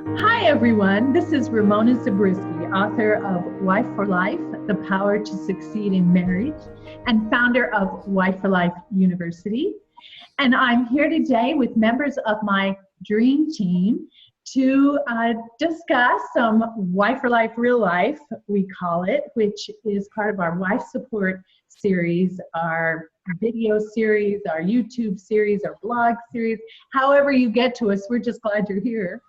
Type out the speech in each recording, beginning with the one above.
Hi, everyone. This is Ramona Zabriskie, author of Wife for Life, The Power to Succeed in Marriage, and founder of Wife for Life University. And I'm here today with members of my dream team to discuss some Wife for Life Real Life, we call it, which is part of our Wife Support series, our video series, our YouTube series, our blog series. However you get to us, we're just glad you're here.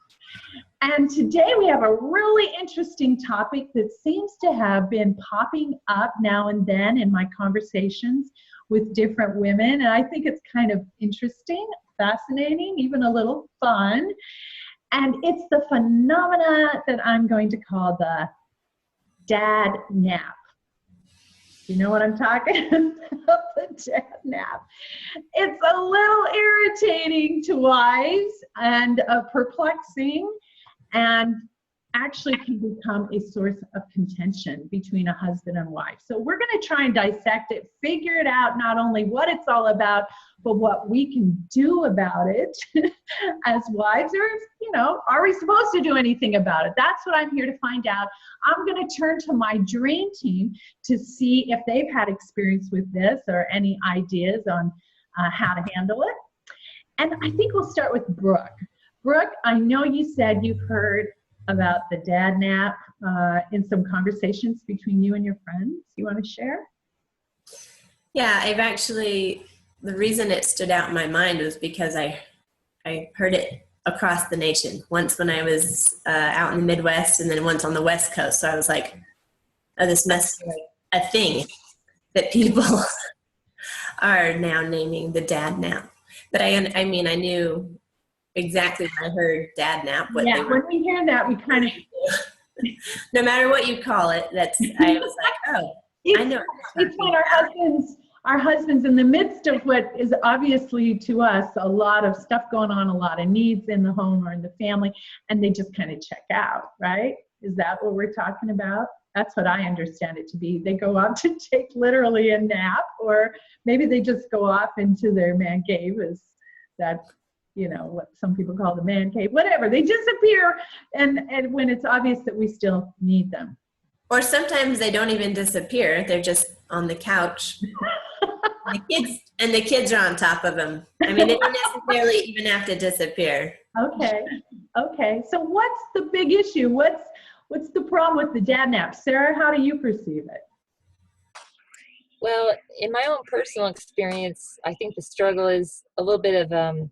And today we have a really interesting topic that seems to have been popping up now and then in my conversations with different women. And I think it's kind of interesting, fascinating, even a little fun. And it's the phenomena that I'm going to call the dad nap. You know what I'm talking about? The dad nap. It's a little irritating to wives and perplexing, and actually can become a source of contention between a husband and wife. So we're going to try and dissect it, figure it out, not only what it's all about, but what we can do about it as wives, or, are we supposed to do anything about it? That's what I'm here to find out. I'm going to turn to my dream team to see if they've had experience with this or any ideas on how to handle it. And I think we'll start with Brooke. Brooke, I know you said you've heard about the dad nap in some conversations between you and your friends. You want to share? Yeah, the reason it stood out in my mind was because I heard it across the nation. Once when I was out in the Midwest, and then once on the West Coast. So I was like, oh, this must be like a thing that people are now naming the dad nap. But I knew exactly when I heard dad nap. When we hear that, we kind of... No matter what you call it, I was like, oh, I know. It's when our husbands in the midst of what is obviously to us a lot of stuff going on, a lot of needs in the home or in the family, and they just kind of check out, right? Is that what we're talking about? That's what I understand it to be. They go off to take literally a nap, or maybe they just go off into their man cave, as that, what some people call the man cave, whatever. They disappear, and when it's obvious that we still need them. Or sometimes they don't even disappear. They're just on the couch. The kids are on top of them. I mean, they don't necessarily even have to disappear. Okay. So what's the big issue? What's the problem with the dad nap? Sarah, how do you perceive it? Well, in my own personal experience, I think the struggle is a little bit of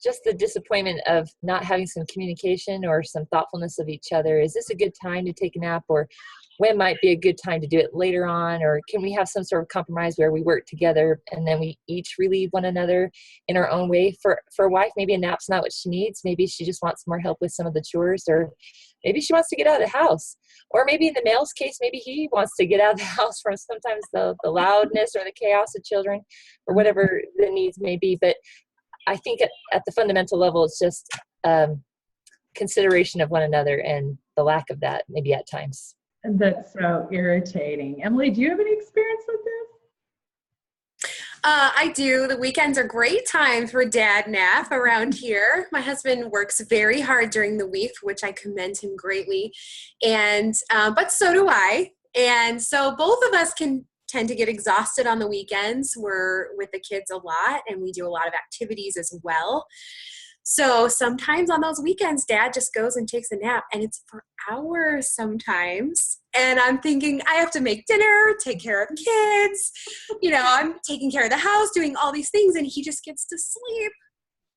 just the disappointment of not having some communication or some thoughtfulness of each other. Is this a good time to take a nap, or when might be a good time to do it later on? Or can we have some sort of compromise where we work together and then we each relieve one another in our own way? For a wife, maybe a nap's not what she needs. Maybe she just wants more help with some of the chores, or maybe she wants to get out of the house. Or maybe in the male's case, maybe he wants to get out of the house from sometimes the loudness or the chaos of children, or whatever the needs may be. But I think at the fundamental level, it's just consideration of one another, and the lack of that maybe at times. That's so irritating. Emily, do you have any experience with this? I do. The weekends are great times for dad nap around here. My husband works very hard during the week, which I commend him greatly. And but so do I. And so both of us can tend to get exhausted on the weekends. We're with the kids a lot, and we do a lot of activities as well. So sometimes on those weekends, dad just goes and takes a nap, and it's for hours sometimes. And I'm thinking, I have to make dinner, take care of kids. I'm taking care of the house, doing all these things, and he just gets to sleep.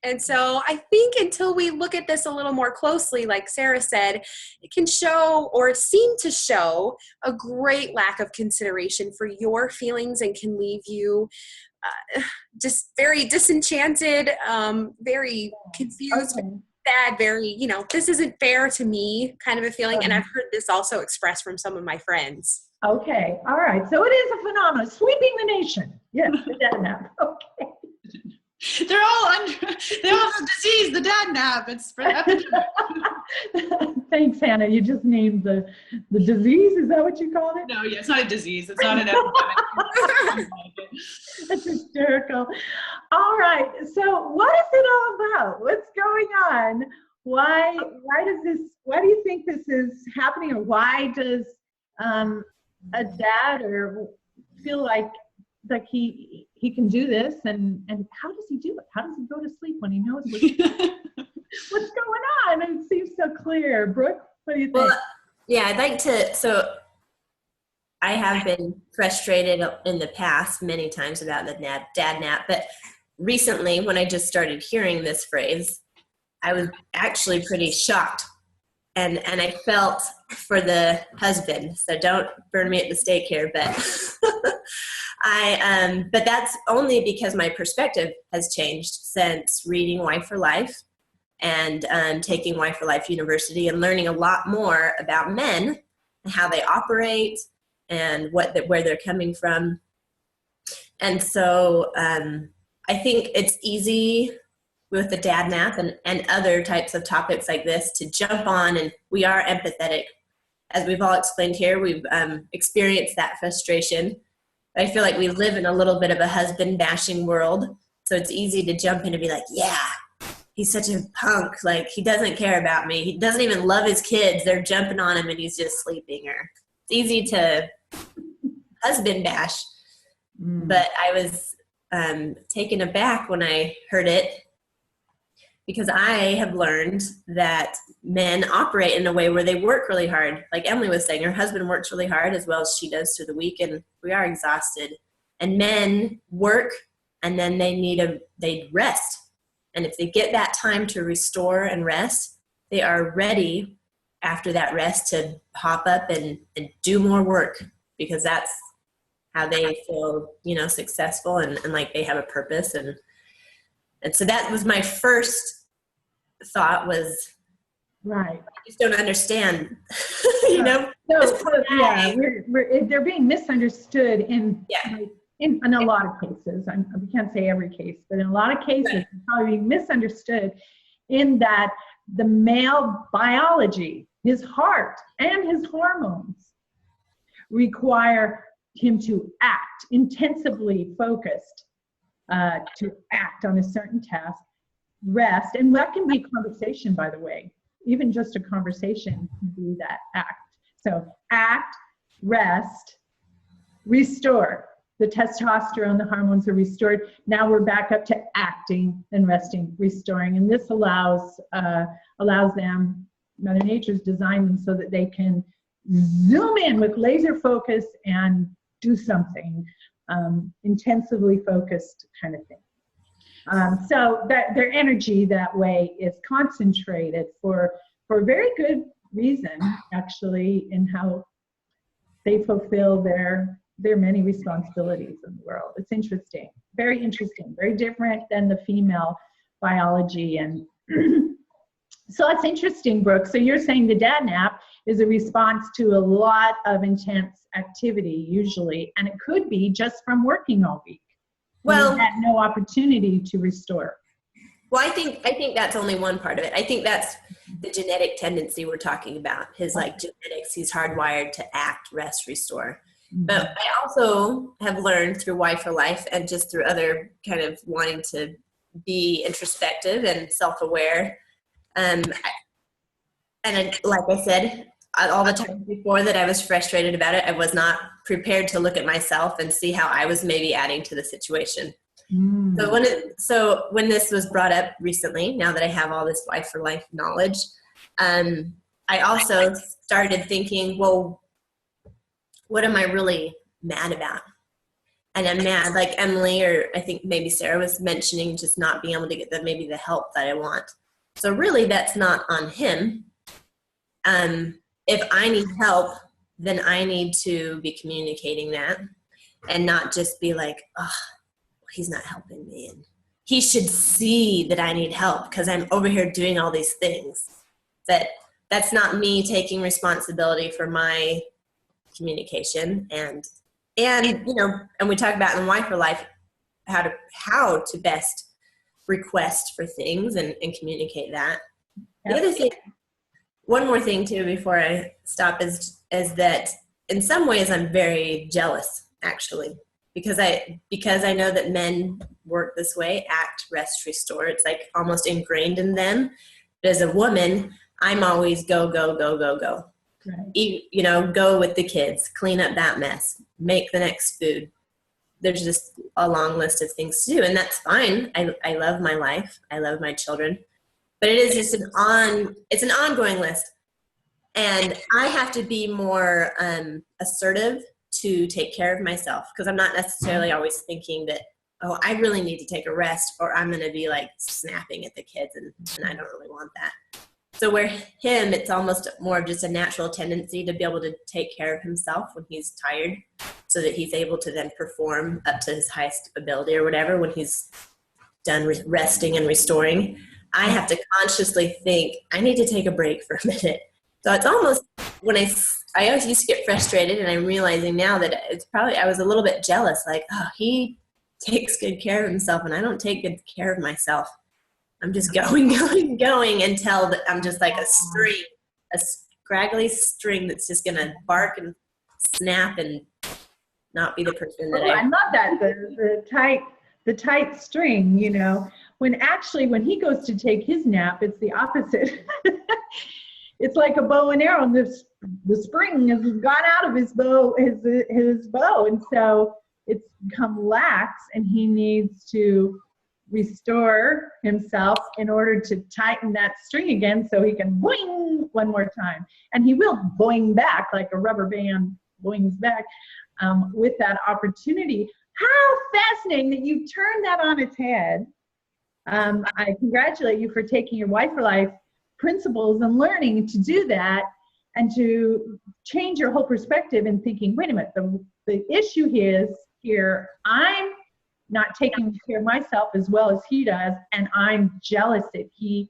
And so I think until we look at this a little more closely, like Sarah said, it can show, or seem to show, a great lack of consideration for your feelings, and can leave you just very disenchanted, very confused, sad, very, this isn't fair to me kind of a feeling. And I've heard this also expressed from some of my friends. Okay. All right. So it is a phenomenon sweeping the nation. Yes, the dad nap. Okay. They all have the disease, the dad nap. It's for epidemic. Thanks, Hannah. You just named the disease. Is that what you called it? No, yeah, it's not a disease. It's not an epidemic. That's hysterical. All right. So what is it all about? What's going on? why do you think this is happening, or why does a dad or feel like he can do this, and how does he do it? How does he go to sleep when he knows what's going on? It seems so clear. Brooke, what do you think? Well, yeah, I'd like to, so I have been frustrated in the past many times about the dad nap, but recently when I just started hearing this phrase, I was actually pretty shocked. And I felt for the husband, so don't burn me at the stake here, but but that's only because my perspective has changed since reading Wife for Life and taking Wife for Life University and learning a lot more about men and how they operate and where they're coming from. And so I think it's easy with the dad nap and other types of topics like this to jump on, and we are empathetic. As we've all explained here, we've experienced that frustration. I feel like we live in a little bit of a husband bashing world, so it's easy to jump in and be like, yeah, he's such a punk, like he doesn't care about me, he doesn't even love his kids, they're jumping on him and he's just sleeping. Or it's easy to husband bash. But I was taken aback when I heard it, because I have learned that men operate in a way where they work really hard. Like Emily was saying, her husband works really hard as well as she does through the week, and we are exhausted. And men work, and then they rest. And if they get that time to restore and rest, they are ready after that rest to hop up and do more work, because that's how they feel, successful and like they have a purpose. And so that was my first thought was, right. I just don't understand, So yeah, they're being misunderstood in a lot of cases. We can't say every case, but in a lot of cases, it's probably being misunderstood in that the male biology, his heart and his hormones require him to act, intensively focused, to act on a certain task, rest, and that can be a conversation, by the way. Even just a conversation can be that act. So act, rest, restore. The testosterone, the hormones are restored. Now we're back up to acting and resting, restoring. And this allows them, Mother Nature's designed them so that they can zoom in with laser focus and do something, intensively focused kind of thing. So that their energy that way is concentrated for a very good reason, actually, in how they fulfill their many responsibilities in the world. It's interesting, very different than the female biology. And so it's interesting, Brooke. So you're saying the dad nap is a response to a lot of intense activity usually, and it could be just from working all week. Well, you had no opportunity to restore. Well, I think that's only one part of it. I think that's the genetic tendency we're talking about. His genetics, he's hardwired to act, rest, restore. Mm-hmm. But I also have learned through Wife for Life and just through other kind of wanting to be introspective and self-aware. And like I said, all the time before that I was frustrated about it, I was not prepared to look at myself and see how I was maybe adding to the situation. So when this was brought up recently, now that I have all this Wife for Life knowledge, I also started thinking, well, what am I really mad about? And I'm mad, like Emily, or I think maybe Sarah was mentioning, just not being able to get the help that I want. So really that's not on him. If I need help, then I need to be communicating that and not just be like, oh, he's not helping me. And he should see that I need help because I'm over here doing all these things. That's not me taking responsibility for my communication. And we talk about in Wife for Life how to best request for things and communicate that. The other thing, one more thing too before I stop is that in some ways I'm very jealous actually because I know that men work this way, act, rest, restore. It's like almost ingrained in them But as a woman, I'm always go, go, go, go, go. Right. Eat, you know, go with the kids, clean up that mess, make the next food. There's just a long list of things to do, and that's fine. I love my life. I love my children, but it is just it's an ongoing list. And I have to be more assertive to take care of myself, because I'm not necessarily always thinking that, oh, I really need to take a rest, or I'm going to be like snapping at the kids, and I don't really want that. So where him, it's almost more of just a natural tendency to be able to take care of himself when he's tired, so that he's able to then perform up to his highest ability or whatever when he's done resting and restoring. I have to consciously think, I need to take a break for a minute. So it's almost, when I always used to get frustrated, and I'm realizing now that it's probably, I was a little bit jealous, like, oh, he takes good care of himself and I don't take good care of myself. I'm just going until I'm just like a string, a scraggly string that's just going to bark and snap and not be the person that I love that, the tight string, you know, when he goes to take his nap, it's the opposite. It's like a bow and arrow, and the spring has gone out of his bow, his bow, and so it's become lax, and he needs to restore himself in order to tighten that string again, so he can boing one more time, and he will boing back like a rubber band boings back with that opportunity. How fascinating that you turned that on its head. I congratulate you for taking your Wife for Life principles and learning to do that, and to change your whole perspective and thinking, wait a minute, the issue is here, I'm not taking care of myself as well as he does, and I'm jealous that he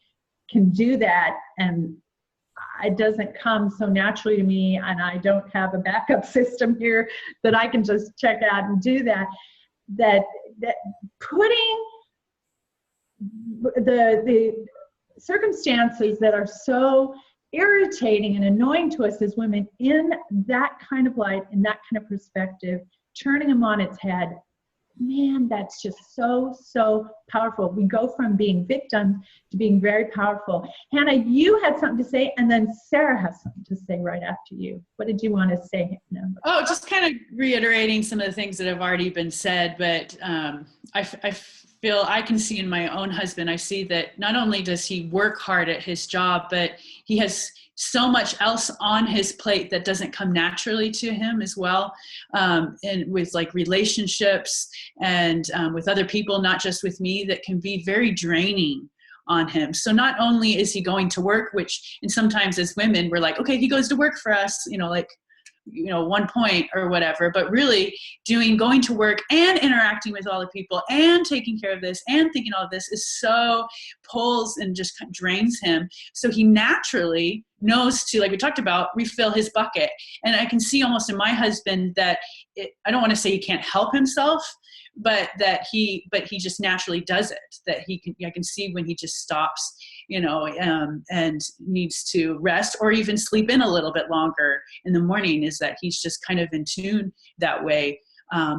can do that, and it doesn't come so naturally to me, and I don't have a backup system here that I can just check out and do that. That putting the circumstances that are so irritating and annoying to us as women in that kind of light, in that kind of perspective, turning them on its head, man, that's just so, so powerful. We go from being victims to being very powerful. Hannah, you had something to say, and then Sarah has something to say right after you. What did you want to say, Hannah? Oh, just kind of reiterating some of the things that have already been said, but I feel I can see in my own husband, I see that not only does he work hard at his job, but he has so much else on his plate that doesn't come naturally to him as well. And with like relationships and with other people, not just with me, that can be very draining on him. So not only is he going to work, which, and sometimes as women, we're like, okay, he goes to work for us, one point or whatever, but really going to work and interacting with all the people and taking care of this and thinking all of this is so pulls and just drains him. So he naturally knows to, like we talked about, refill his bucket. And I can see almost in my husband that I don't want to say he can't help himself, but he just naturally does it, that I can see when he just stops, and needs to rest or even sleep in a little bit longer in the morning, is that he's just kind of in tune that way.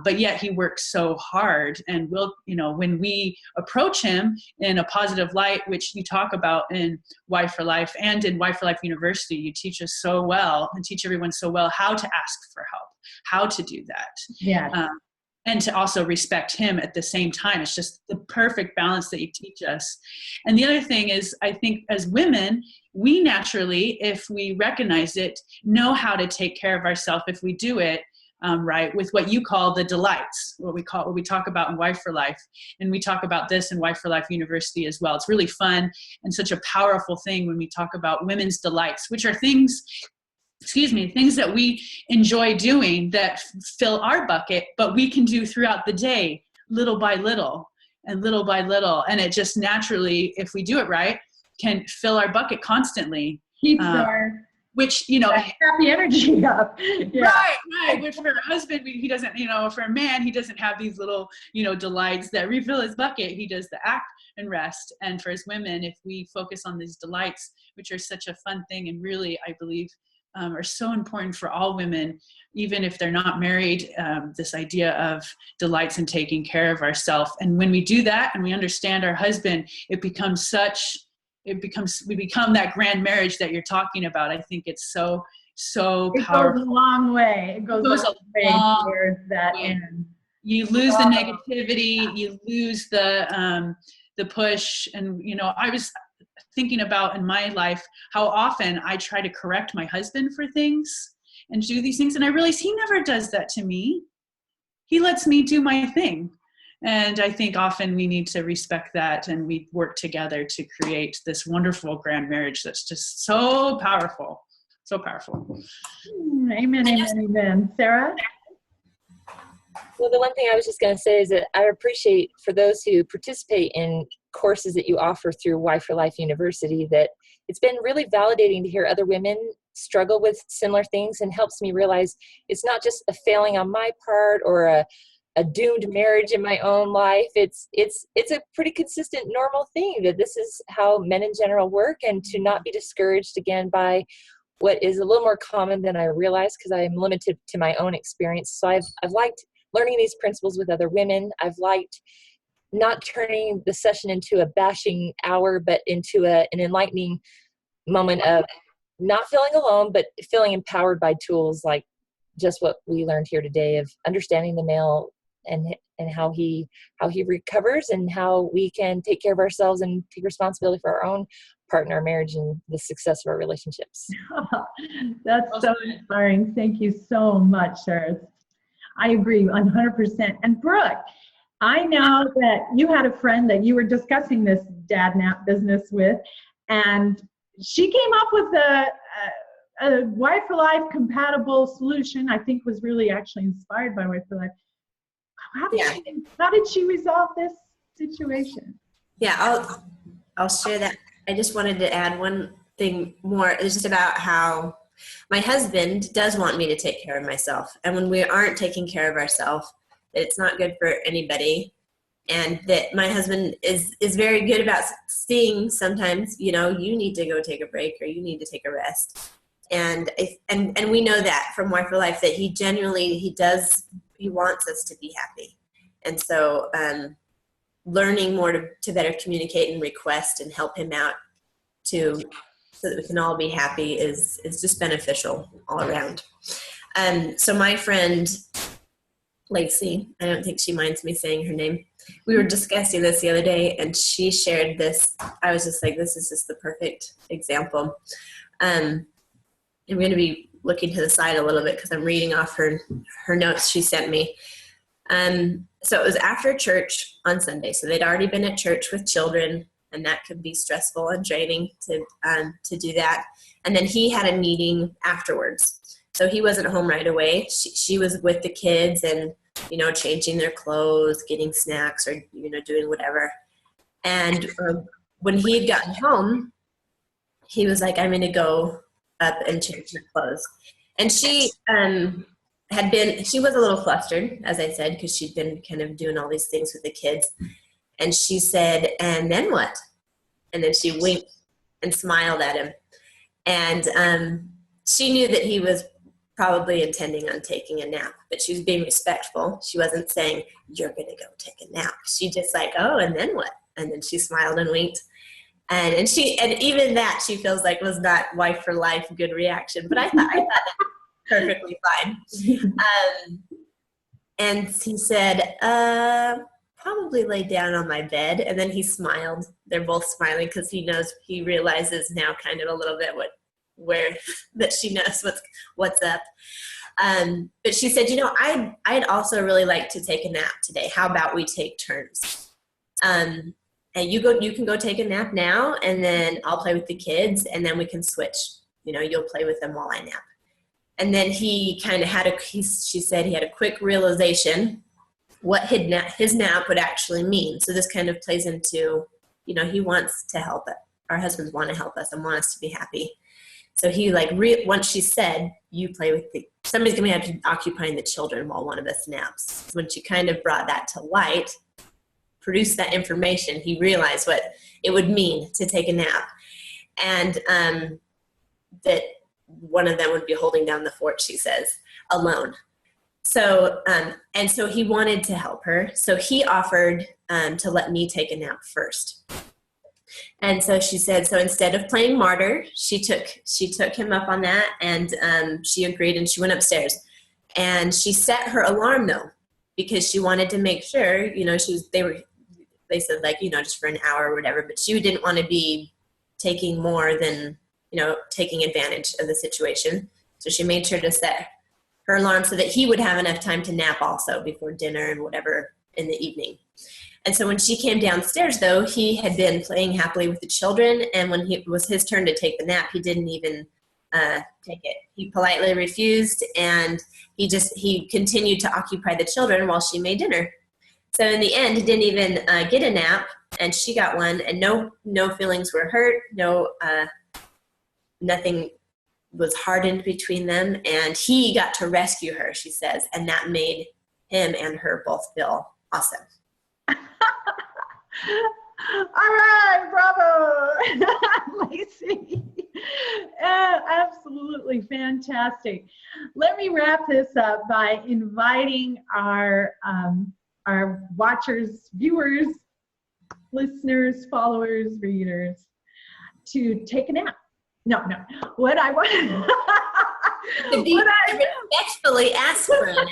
But yet he works so hard, and when we approach him in a positive light, which you talk about in Wife for Life and in Wife for Life University, you teach us so well and teach everyone so well how to ask for help, how to do that. Yeah. And to also respect him at the same time. It's just the perfect balance that you teach us. And the other thing is, I think as women, we naturally, if we recognize it, know how to take care of ourselves if we do it right, with what you call the delights, what we talk about in Wife for Life. And we talk about this in Wife for Life University as well. It's really fun and such a powerful thing when we talk about women's delights, which are things that we enjoy doing that fill our bucket, but we can do throughout the day, little by little and little by little. And it just naturally, if we do it right, can fill our bucket constantly. Keeps our happy energy up. Yeah. Right. But for a husband, he doesn't, for a man, he doesn't have these little, delights that refill his bucket. He does the act and rest. And for us women, if we focus on these delights, which are such a fun thing and really, I believe, are so important for all women, even if they're not married, this idea of delights and taking care of ourselves. And when we do that and we understand our husband, it becomes such we become that grand marriage that you're talking about. I think it's so It powerful. goes a long way. It goes a long way towards that way. end. You lose the negativity, you lose the push. And, you know, I was thinking about in my life how often I try to correct my husband for things and do these things. And I realize he never does that to me. He lets me do my thing. And I think often we need to respect that, and we work together to create this wonderful grand marriage that's just so powerful. So powerful. Amen, amen, amen. Sarah? Well, the one thing I was just going to say is that I appreciate for those who participate in courses that you offer through Wife for Life University, that it's been really validating to hear other women struggle with similar things, and helps me realize it's not just a failing on my part or a doomed marriage in my own life. It's a pretty consistent, normal thing, that this is how men in general work, and to not be discouraged again by what is a little more common than I realize, because I'm limited to my own experience. So I've liked learning these principles with other women. I've liked not turning the session into a bashing hour, but into an enlightening moment of not feeling alone, but feeling empowered by tools like just what we learned here today, of understanding the male and how he recovers, and how we can take care of ourselves and take responsibility for our own partner, marriage, and the success of our relationships. That's so inspiring. Thank you so much, Sarah. I agree 100%. And Brooke, I know that you had a friend that you were discussing this dad nap business with, and she came up with a Wife for Life compatible solution. I think was really actually inspired by Wife for Life. How did she resolve this situation? Yeah, I'll share that. I just wanted to add one thing more. It's just about how my husband does want me to take care of myself. And when we aren't taking care of ourselves, it's not good for anybody. And that my husband is very good about seeing sometimes, you know, you need to go take a break, or you need to take a rest. And we know that from Wife for Life, that he genuinely, he wants us to be happy. And so learning more to better communicate and request and help him out so that we can all be happy is just beneficial all around. So my friend Lacey, I don't think she minds me saying her name, we were discussing this the other day, and she shared this. I was just like, this is just the perfect example. I'm going to be looking to the side a little bit because I'm reading off her notes she sent me. So it was after church on Sunday. So they'd already been at church with children, and that could be stressful and draining to do that. And then he had a meeting afterwards. So he wasn't home right away. She was with the kids and, you know, changing their clothes, getting snacks, or, you know, doing whatever. And when he had gotten home, he was like, I'm going to go up and change my clothes. And she she was a little flustered, as I said, because she'd been kind of doing all these things with the kids. And she said, and then what? And then she winked and smiled at him. And she knew that he was probably intending on taking a nap, but she was being respectful. She wasn't saying, you're going to go take a nap. She just like, oh, and then what? And then she smiled and winked. And even that she feels like was not Wife for Life good reaction, but I thought that perfectly fine. And he said, probably lay down on my bed. And then he smiled. They're both smiling because he realizes now kind of a little bit that she knows what's up. But she said, you know, I'd also really like to take a nap today. How about we take turns? And you can go take a nap now, and then I'll play with the kids, and then we can switch. You know, you'll play with them while I nap. And then he kind of she said he had a quick realization what his nap would actually mean. So this kind of plays into, you know, he wants to help it. Our husbands want to help us and want us to be happy. So he once she said, you play with somebody's going to have to be occupying the children while one of us naps. So when she kind of brought that to light, produced that information, he realized what it would mean to take a nap. And that one of them would be holding down the fort, she says, alone. So, and so he wanted to help her. So he offered to let me take a nap first. And so she said, so instead of playing martyr, she took him up on that, and she agreed, and she went upstairs. And she set her alarm though, because she wanted to make sure, they said like, just for an hour or whatever, but she didn't want to be taking more than, taking advantage of the situation. So she made sure to set her alarm so that he would have enough time to nap also before dinner and whatever in the evening. And so when she came downstairs, though, he had been playing happily with the children. And when it was his turn to take the nap, he didn't even take it. He politely refused, and he continued to occupy the children while she made dinner. So in the end, he didn't even get a nap, and she got one, and no feelings were hurt. Nothing was hardened between them, and he got to rescue her, she says, and that made him and her both feel awesome. All right, bravo, Lacey. Absolutely fantastic. Let me wrap this up by inviting our watchers, viewers, listeners, followers, readers to take a nap. No. What I want respectfully ask for a nap.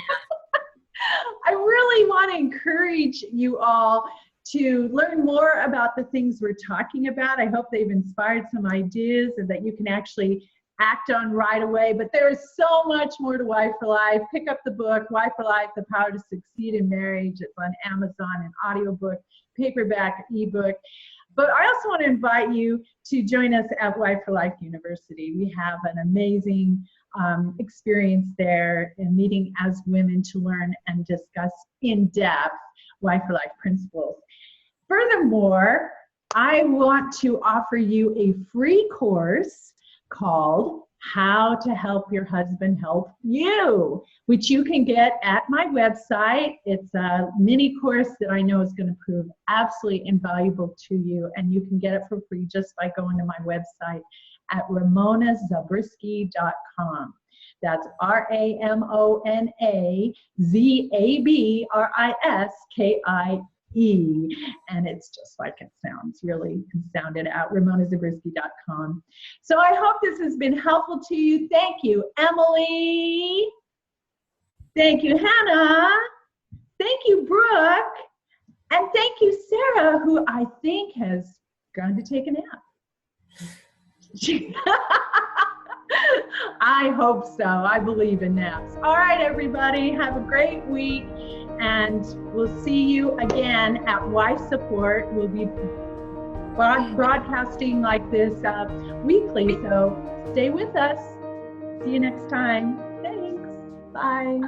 I really want to encourage you all to learn more about the things we're talking about. I hope they've inspired some ideas and that you can actually act on right away. But there is so much more to Wife for Life. Pick up the book, Wife for Life, The Power to Succeed in Marriage. It's on Amazon, an audiobook, paperback, ebook. But I also want to invite you to join us at Wife for Life University. We have an amazing experience there in meeting as women to learn and discuss in depth Wife for Life principles. Furthermore, I want to offer you a free course called How to Help Your Husband Help You, which you can get at my website. It's a mini course that I know is going to prove absolutely invaluable to you, and you can get it for free just by going to my website at ramonazabriskie.com. That's RAMONAZABRISKIE. And it's just like it sounds, really sound it out, ramonazabriskie.com. So I hope this has been helpful to you. Thank you, Emily. Thank you, Hannah. Thank you, Brooke. And thank you, Sarah, who I think has gone to take a nap. I hope so. I believe in naps. All right, everybody, have a great week, and we'll see you again at Wife Support. We'll be broadcasting like this weekly, so stay with us. See you next time. Thanks. Bye.